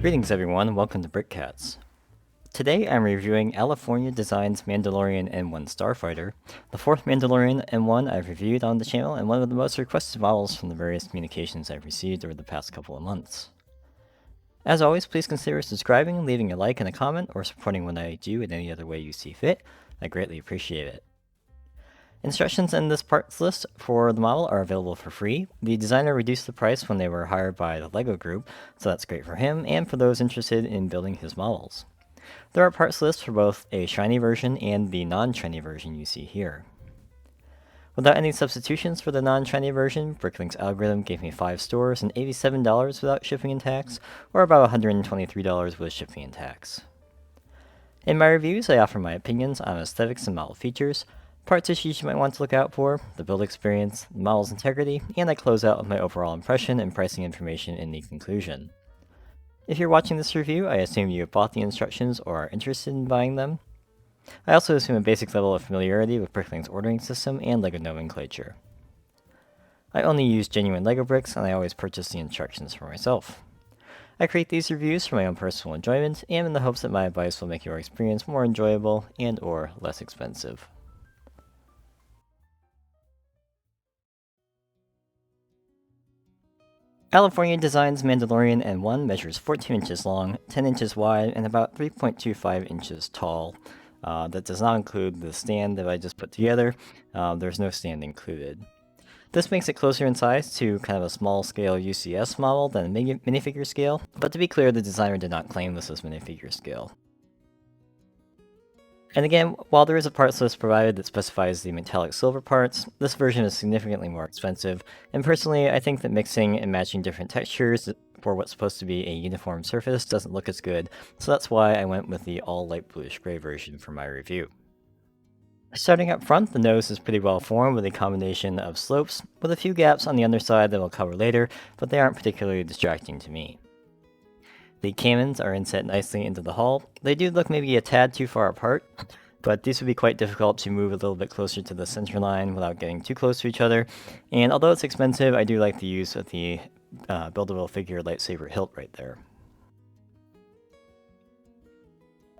Greetings everyone, welcome to Brickcats. Today I'm reviewing Alifornia Design's Mandalorian N-1 Starfighter, the fourth Mandalorian N-1 I've reviewed on the channel and one of the most requested models from the various communications I've received over the past couple of months. As always, please consider subscribing, leaving a like and a comment, or supporting what I do in any other way you see fit. I greatly appreciate it. Instructions in this parts list for the model are available for free. The designer reduced the price when they were hired by the LEGO group, so that's great for him and for those interested in building his models. There are parts lists for both a shiny version and the non-shiny version you see here. Without any substitutions for the non-shiny version, Bricklink's algorithm gave me 5 stores and $87 without shipping and tax, or about $123 with shipping and tax. In my reviews, I offer my opinions on aesthetics and model features, parts issues you might want to look out for, the build experience, the model's integrity, and I close out with my overall impression and pricing information in the conclusion. If you're watching this review, I assume you have bought the instructions or are interested in buying them. I also assume a basic level of familiarity with Bricklink's ordering system and LEGO nomenclature. I only use genuine LEGO bricks, and I always purchase the instructions for myself. I create these reviews for my own personal enjoyment, and in the hopes that my advice will make your experience more enjoyable and or less expensive. Alifornia Design's Mandalorian N-1 measures 14 inches long, 10 inches wide, and about 3.25 inches tall. That does not include the stand that I just put together. There's no stand included. This makes it closer in size to kind of a small-scale UCS model than a minifigure scale, but to be clear, the designer did not claim this as minifigure scale. And again, while there is a parts list provided that specifies the metallic silver parts, this version is significantly more expensive, and personally I think that mixing and matching different textures for what's supposed to be a uniform surface doesn't look as good, so that's why I went with the all light bluish gray version for my review. Starting up front, the nose is pretty well formed with a combination of slopes, with a few gaps on the underside that I'll cover later, but they aren't particularly distracting to me. The cannons are inset nicely into the hull. They do look maybe a tad too far apart, but these would be quite difficult to move a little bit closer to the center line without getting too close to each other. And although it's expensive, I do like the use of the buildable figure lightsaber hilt right there.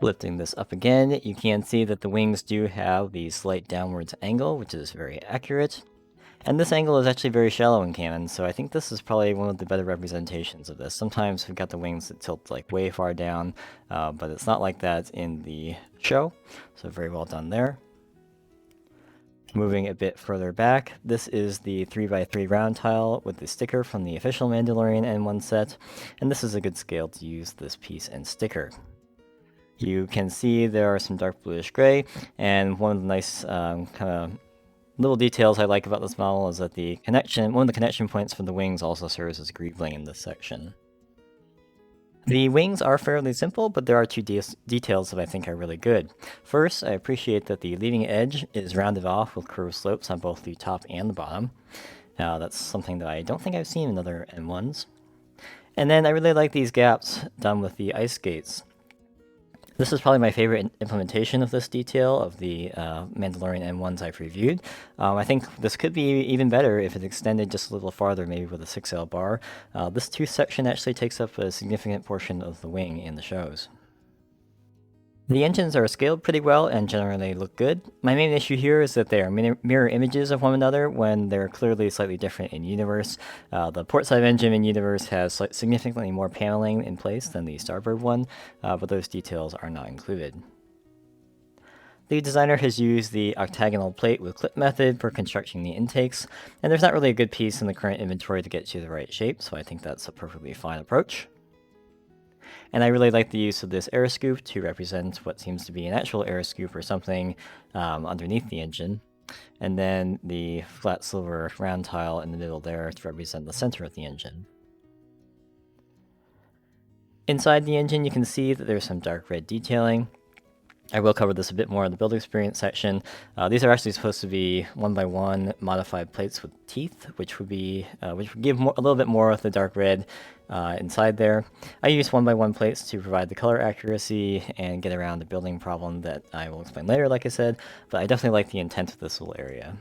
Lifting this up again, you can see that the wings do have the slight downwards angle, which is very accurate. And this angle is actually very shallow in canon, so I think this is probably one of the better representations of this. Sometimes we've got the wings that tilt like way far down, but it's not like that in the show, so very well done there. Moving a bit further back, this is the 3x3 round tile with the sticker from the official Mandalorian N1 set, and this is a good scale to use this piece and sticker. You can see there are some dark bluish gray, and one of the nice kind of little details I like about this model is that one of the connection points for the wings also serves as greebling in this section. The wings are fairly simple, but there are two details that I think are really good. First, I appreciate that the leading edge is rounded off with curved slopes on both the top and the bottom. Now, that's something that I don't think I've seen in other N1s. And then I really like these gaps done with the ice skates. This is probably my favorite implementation of this detail of the Mandalorian N1s I've reviewed. I think this could be even better if it extended just a little farther, maybe with a 6L bar. This tooth section actually takes up a significant portion of the wing in the shows. The engines are scaled pretty well and generally look good. My main issue here is that they are mirror images of one another when they're clearly slightly different in universe. The portside engine in universe has significantly more paneling in place than the starboard one, but those details are not included. The designer has used the octagonal plate with clip method for constructing the intakes, and there's not really a good piece in the current inventory to get to the right shape, so I think that's a perfectly fine approach. And I really like the use of this air scoop to represent what seems to be an actual air scoop or something underneath the engine. And then the flat silver round tile in the middle there to represent the center of the engine. Inside the engine, you can see that there's some dark red detailing. I will cover this a bit more in the build experience section. These are actually supposed to be 1x1 modified plates with teeth, which would give a little bit more of the dark red inside there. I use 1x1 plates to provide the color accuracy and get around the building problem that I will explain later, like I said, but I definitely like the intent of this little area.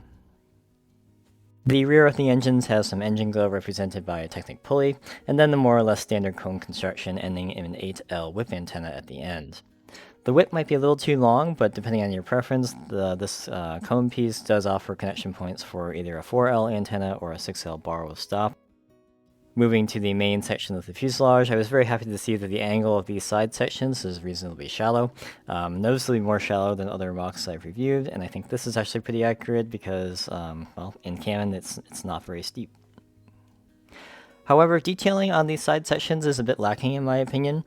The rear of the engines has some engine glow represented by a Technic pulley, and then the more or less standard cone construction ending in an 8L whip antenna at the end. The whip might be a little too long, but depending on your preference, this cone piece does offer connection points for either a 4L antenna or a 6L bar with stop. Moving to the main section of the fuselage, I was very happy to see that the angle of these side sections is reasonably shallow, noticeably more shallow than other mocks I've reviewed, and I think this is actually pretty accurate because, well, in canon it's not very steep. However, detailing on these side sections is a bit lacking in my opinion.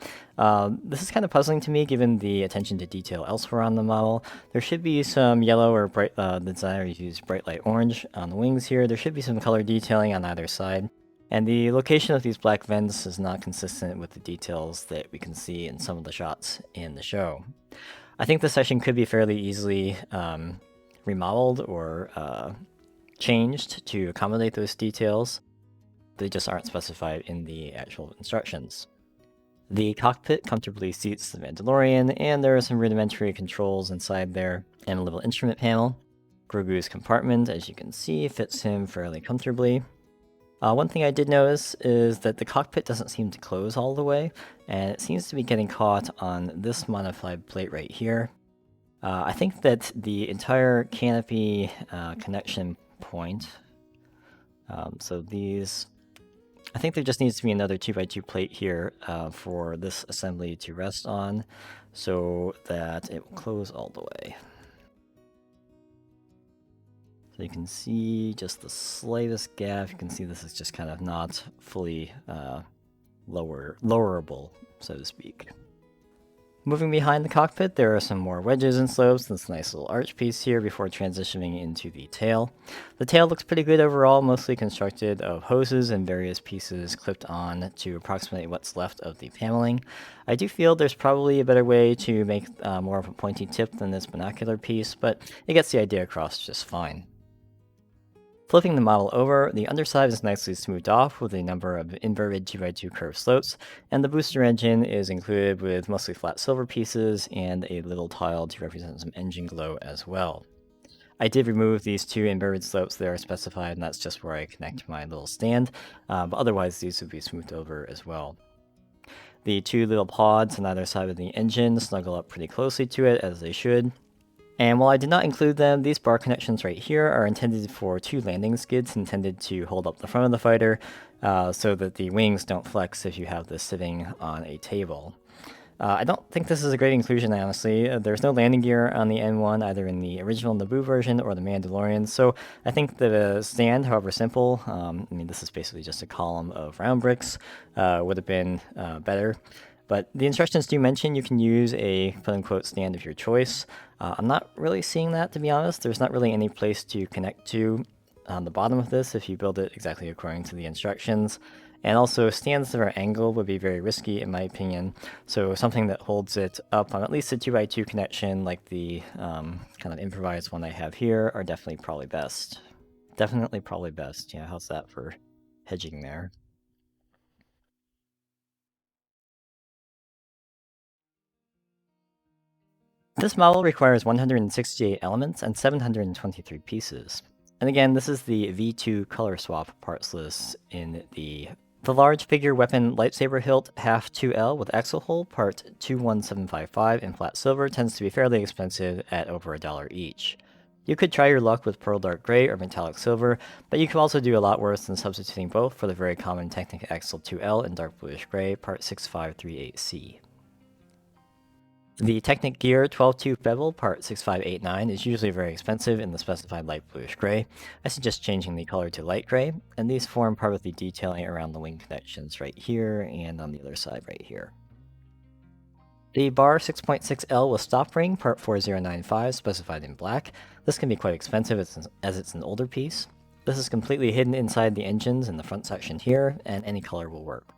This is kind of puzzling to me given the attention to detail elsewhere on the model. There should be some yellow or bright, the designer used bright light orange on the wings here. There should be some color detailing on either side. And the location of these black vents is not consistent with the details that we can see in some of the shots in the show. I think this section could be fairly easily remodeled or changed to accommodate those details. They just aren't specified in the actual instructions. The cockpit comfortably seats the Mandalorian, and there are some rudimentary controls inside there, and a little instrument panel. Grogu's compartment, as you can see, fits him fairly comfortably. One thing I did notice is that the cockpit doesn't seem to close all the way, and it seems to be getting caught on this modified plate right here. I think that the entire canopy connection point, so these, I think there just needs to be another 2x2 plate here for this assembly to rest on, so that it will close all the way. So you can see just the slightest gap. You can see this is just kind of not fully lowerable, so to speak. Moving behind the cockpit, there are some more wedges and slopes, this nice little arch piece here before transitioning into the tail. The tail looks pretty good overall, mostly constructed of hoses and various pieces clipped on to approximate what's left of the paneling. I do feel there's probably a better way to make more of a pointy tip than this binocular piece, but it gets the idea across just fine. Flipping the model over, the underside is nicely smoothed off with a number of inverted 2x2 curved slopes, and the booster engine is included with mostly flat silver pieces and a little tile to represent some engine glow as well. I did remove these two inverted slopes that are specified, and that's just where I connect my little stand, but otherwise these would be smoothed over as well. The two little pods on either side of the engine snuggle up pretty closely to it, as they should. And while I did not include them, these bar connections right here are intended for two landing skids intended to hold up the front of the fighter so that the wings don't flex if you have this sitting on a table. I don't think this is a great inclusion, honestly. There's no landing gear on the N-1, either in the original Naboo version or the Mandalorian, so I think the stand, however simple, I mean this is basically just a column of round bricks, would have been better. But the instructions do mention you can use a quote-unquote stand of your choice. I'm not really seeing that, to be honest. There's not really any place to connect to on the bottom of this if you build it exactly according to the instructions. And also, stands that are angled would be very risky, in my opinion. So something that holds it up on at least a 2x2 connection, like the kind of improvised one I have here, are definitely probably best. Definitely probably best. Yeah, how's that for hedging there? This model requires 168 elements and 723 pieces. And again, this is the V2 color swap parts list in the large figure weapon lightsaber hilt half 2L with axle hole part 21755 in flat silver tends to be fairly expensive at over $1 each. You could try your luck with pearl dark gray or metallic silver, but you could also do a lot worse than substituting both for the very common Technic axle 2L in dark bluish gray part 6538C. The Technic Gear 12-tooth bevel part 6589 is usually very expensive in the specified light bluish gray. I suggest changing the color to light gray, and these form part of the detailing around the wing connections right here and on the other side right here. The bar 6.6L with stop ring part 4095 specified in black. This can be quite expensive as it's an older piece. This is completely hidden inside the engines in the front section here, and any color will work.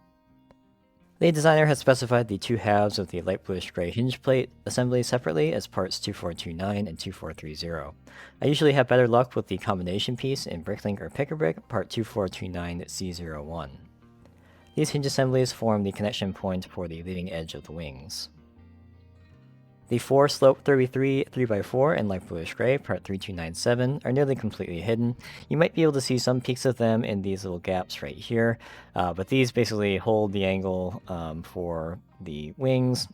The designer has specified the two halves of the light bluish gray hinge plate assembly separately as parts 2429 and 2430. I usually have better luck with the combination piece in Bricklink or Pick-a-Brick part 2429C01. These hinge assemblies form the connection point for the leading edge of the wings. The 4 slope 33 3x4 and light bluish gray, part 3297, are nearly completely hidden. You might be able to see some peaks of them in these little gaps right here, but these basically hold the angle for the wings.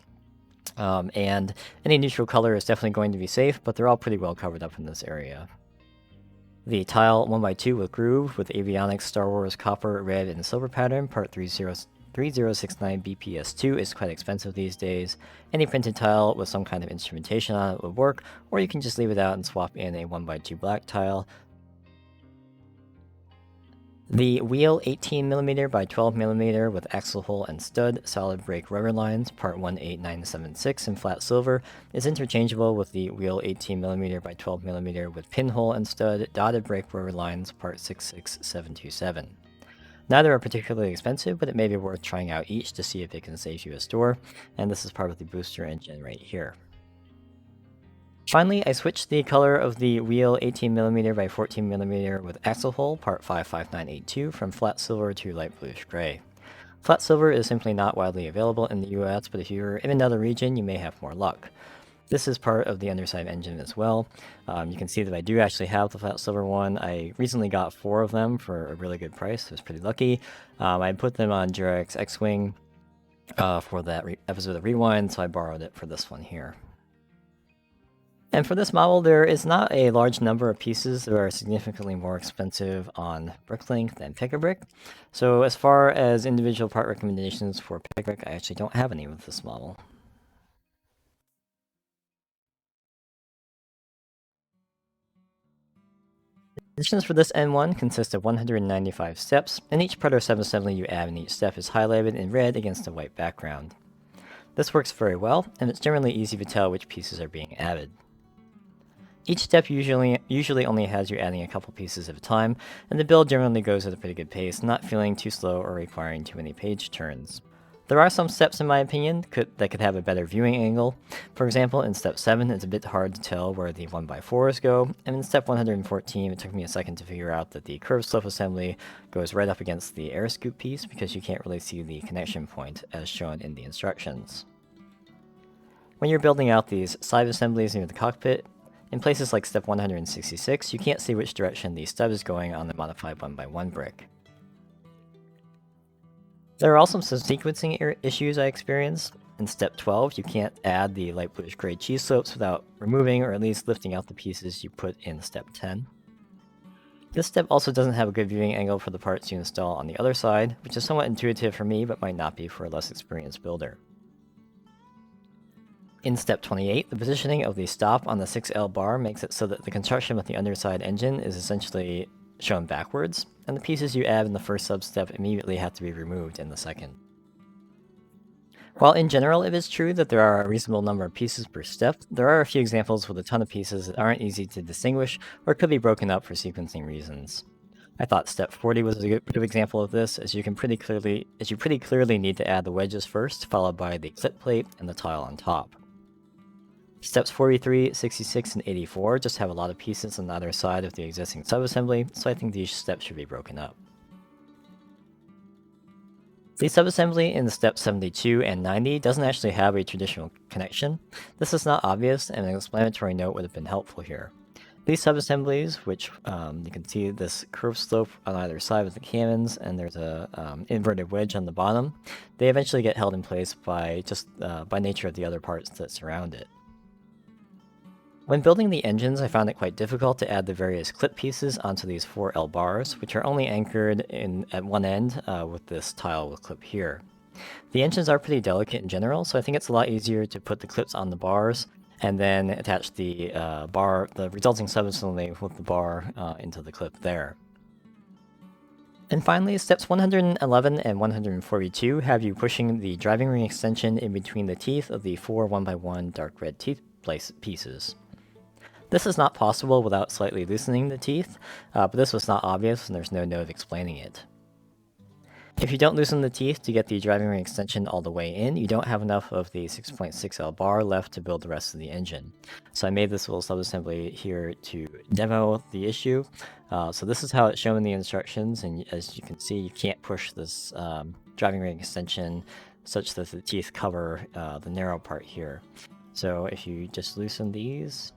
And any neutral color is definitely going to be safe, but they're all pretty well covered up in this area. The tile 1x2 with groove with avionics Star Wars copper, red, and silver pattern, part 3069 BPS2 is quite expensive these days. Any printed tile with some kind of instrumentation on it would work, or you can just leave it out and swap in a 1x2 black tile. The wheel 18mm by 12mm with axle hole and stud, solid brake rubber lines, part 18976 in flat silver, is interchangeable with the wheel 18mm by 12mm with pinhole and stud, dotted brake rubber lines, part 66727. Neither are particularly expensive, but it may be worth trying out each to see if it can save you a store, and this is part of the booster engine right here. Finally, I switched the color of the wheel 18mm by 14mm with axle hole, part 55982, from flat silver to light bluish gray. Flat silver is simply not widely available in the US, but if you're in another region, you may have more luck. This is part of the underside engine as well. You can see that I do actually have the flat silver one. I recently got 4 of them for a really good price. I was pretty lucky. I put them on Jurax X-Wing for that episode of Rewind, so I borrowed it for this one here. And for this model, there is not a large number of pieces that are significantly more expensive on Bricklink than Pick-a-Brick. So as far as individual part recommendations for Pick-a-Brick, I actually don't have any with this model. Additions for this N-1 consist of 195 steps, and each part or subassembly you add in each step is highlighted in red against a white background. This works very well, and it's generally easy to tell which pieces are being added. Each step usually only has you adding a couple pieces at a time, and the build generally goes at a pretty good pace, not feeling too slow or requiring too many page turns. There are some steps, in my opinion, that could have a better viewing angle. For example, in step 7, it's a bit hard to tell where the 1x4s go, and in step 114, it took me a second to figure out that the curved slope assembly goes right up against the air scoop piece because you can't really see the connection point as shown in the instructions. When you're building out these side assemblies near the cockpit, in places like step 166, you can't see which direction the stub is going on the modified 1x1 brick. There are also some sequencing issues I experienced. In step 12, you can't add the light bluish gray cheese slopes without removing or at least lifting out the pieces you put in step 10. This step also doesn't have a good viewing angle for the parts you install on the other side, which is somewhat intuitive for me but might not be for a less experienced builder. In step 28, the positioning of the stop on the 6L bar makes it so that the construction of the underside engine is essentially shown backwards, and the pieces you add in the first sub-step immediately have to be removed in the second. While in general it is true that there are a reasonable number of pieces per step, there are a few examples with a ton of pieces that aren't easy to distinguish or could be broken up for sequencing reasons. I thought step 40 was a good example of this, as you pretty clearly need to add the wedges first, followed by the clip plate and the tile on top. Steps 43, 66, and 84 just have a lot of pieces on either side of the existing subassembly, so I think these steps should be broken up. The subassembly in step 72 and 90 doesn't actually have a traditional connection. This is not obvious, and an explanatory note would have been helpful here. These subassemblies, which you can see this curved slope on either side of the cannons, and there's a inverted wedge on the bottom, they eventually get held in place by by nature of the other parts that surround it. When building the engines, I found it quite difficult to add the various clip pieces onto these 4L bars, which are only anchored at one end with this tile with clip here. The engines are pretty delicate in general, so I think it's a lot easier to put the clips on the bars and then attach the resulting subassembly with the bar into the clip there. And finally, steps 111 and 142 have you pushing the driving ring extension in between the teeth of the 4 1x1 dark red teeth pieces. This is not possible without slightly loosening the teeth, but this was not obvious and there's no note explaining it. If you don't loosen the teeth to get the driving ring extension all the way in, you don't have enough of the 6.6L bar left to build the rest of the engine. So I made this little subassembly here to demo the issue. So this is how it's shown in the instructions, and as you can see, you can't push this driving ring extension such that the teeth cover the narrow part here. So if you just loosen these,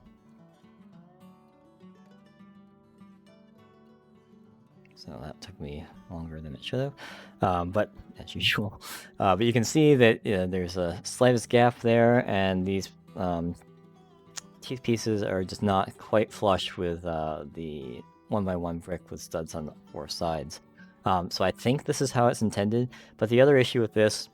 so that took me longer than it should have, but as usual. But you can see that there's a slightest gap there, and these teeth pieces are just not quite flush with the 1x1 brick with studs on the 4 sides. So I think this is how it's intended, but the other issue with this,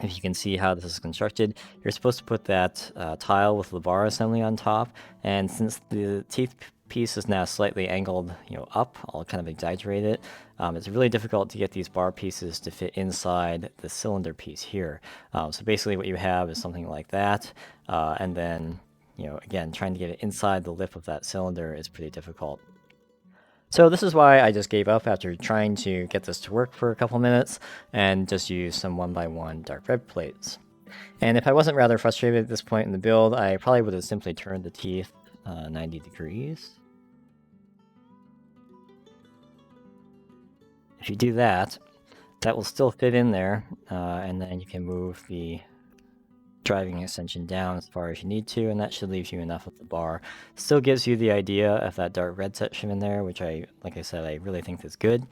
if you can see how this is constructed, you're supposed to put that tile with the bar assembly on top, and since the teeth piece is now slightly angled, up, I'll kind of exaggerate it. It's really difficult to get these bar pieces to fit inside the cylinder piece here. So basically what you have is something like that, and then, again, trying to get it inside the lip of that cylinder is pretty difficult. So this is why I just gave up after trying to get this to work for a couple minutes and just use some 1x1 dark red plates. And if I wasn't rather frustrated at this point in the build, I probably would have simply turned the teeth 90 degrees. If you do that, that will still fit in there, and then you can move the driving extension down as far as you need to, and that should leave you enough of the bar. Still gives you the idea of that dark red section in there, which like I said, I really think is good.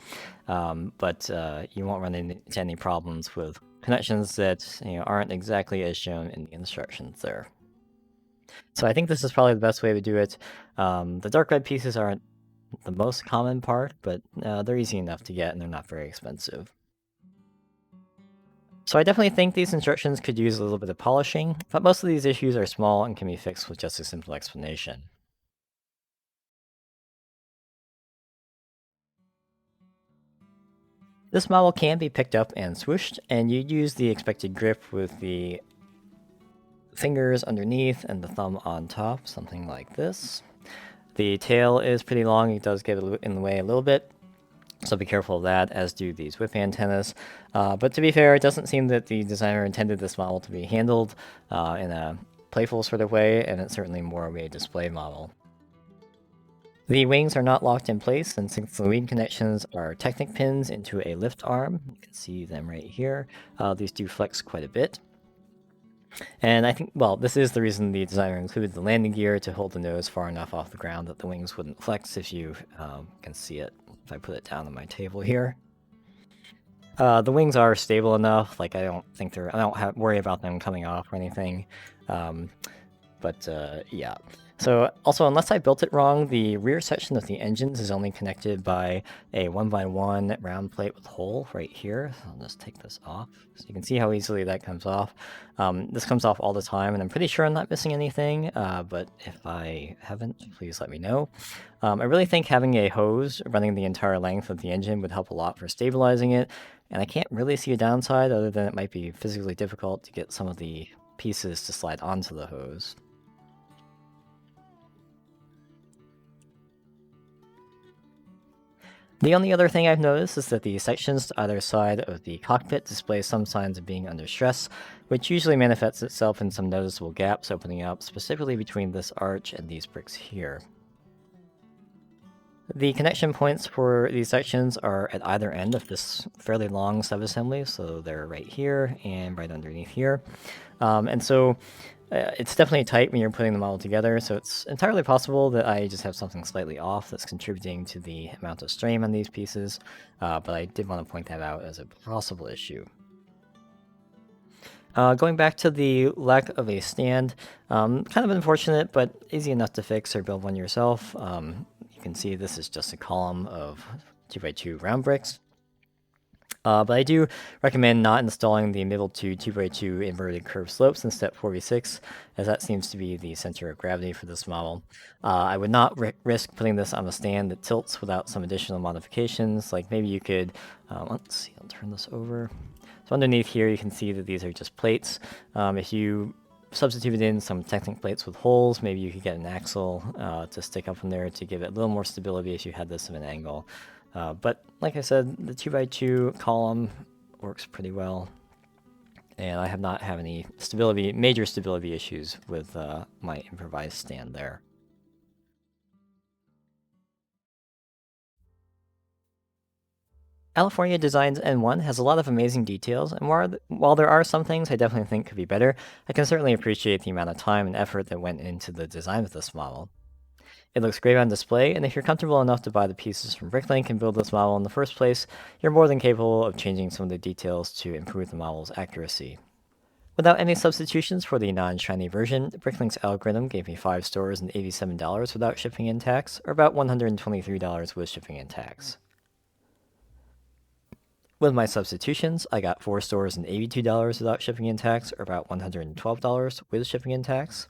But you won't run into any problems with connections that aren't exactly as shown in the instructions there. So I think this is probably the best way to do it. The dark red pieces aren't the most common part, but they're easy enough to get and they're not very expensive. So I definitely think these instructions could use a little bit of polishing, but most of these issues are small and can be fixed with just a simple explanation. This model can be picked up and swooshed, and you use the expected grip with the fingers underneath and the thumb on top, something like this. The tail is pretty long, it does get in the way a little bit, so be careful of that, as do these whip antennas. But to be fair, it doesn't seem that the designer intended this model to be handled in a playful sort of way, and it's certainly more of a display model. The wings are not locked in place, and since the wing connections are Technic pins into a lift arm, you can see them right here, these do flex quite a bit. And I think, well, this is the reason the designer included the landing gear to hold the nose far enough off the ground that the wings wouldn't flex, if you can see it if I put it down on my table here. The wings are stable enough, like I don't worry about them coming off or anything. Yeah. So also, unless I built it wrong, the rear section of the engines is only connected by a 1x1 round plate with hole right here. So I'll just take this off. So you can see how easily that comes off. This comes off all the time, and I'm pretty sure I'm not missing anything, but if I haven't, please let me know. I really think having a hose running the entire length of the engine would help a lot for stabilizing it, and I can't really see a downside other than it might be physically difficult to get some of the pieces to slide onto the hose. The only other thing I've noticed is that the sections to either side of the cockpit display some signs of being under stress, which usually manifests itself in some noticeable gaps opening up, specifically between this arch and these bricks here. The connection points for these sections are at either end of this fairly long subassembly, so they're right here and right underneath here. And so it's definitely tight when you're putting them all together, so it's entirely possible that I just have something slightly off that's contributing to the amount of strain on these pieces, but I did want to point that out as a possible issue. Going back to the lack of a stand, kind of unfortunate, but easy enough to fix or build one yourself. You can see this is just a column of 2x2 round bricks. But I do recommend not installing the middle two 2x2 inverted curved slopes in step 4v6, as that seems to be the center of gravity for this model. I would not risk putting this on a stand that tilts without some additional modifications, like maybe you could, let's see, I'll turn this over. So underneath here you can see that these are just plates. If you substituted in some Technic plates with holes, maybe you could get an axle to stick up from there to give it a little more stability if you had this at an angle. But like I said, the 2x2 column works pretty well, and I have not had any major stability issues with my improvised stand there. Alifornia Designs N1 has a lot of amazing details, and while there are some things I definitely think could be better, I can certainly appreciate the amount of time and effort that went into the design of this model. It looks great on display, and if you're comfortable enough to buy the pieces from Bricklink and build this model in the first place, you're more than capable of changing some of the details to improve the model's accuracy. Without any substitutions for the non-shiny version, Bricklink's algorithm gave me 5 stores and $87 without shipping and tax, or about $123 with shipping and tax. With my substitutions, I got 4 stores and $82 without shipping and tax, or about $112 with shipping and tax.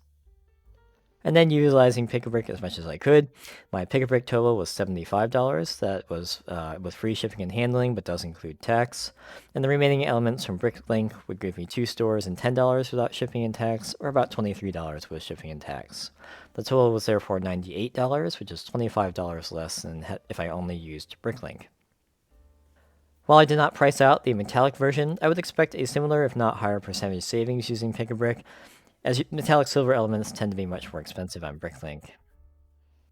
And then utilizing Pick-a-Brick as much as I could, my Pick-a-Brick total was $75. That was with free shipping and handling, but does include tax. And the remaining elements from Bricklink would give me 2 stores and $10 without shipping and tax, or about $23 with shipping and tax. The total was therefore $98, which is $25 less than if I only used Bricklink. While I did not price out the metallic version, I would expect a similar if not higher percentage savings using Pick-a-Brick, as metallic silver elements tend to be much more expensive on Bricklink.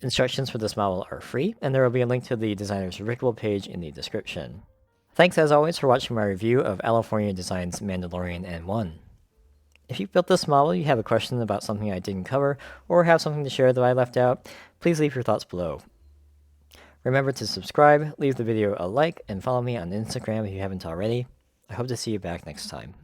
Instructions for this model are free, and there will be a link to the designer's Rickable page in the description. Thanks as always for watching my review of Alifornia Design's Mandalorian N-1. If you built this model, you have a question about something I didn't cover, or have something to share that I left out, please leave your thoughts below. Remember to subscribe, leave the video a like, and follow me on Instagram if you haven't already. I hope to see you back next time.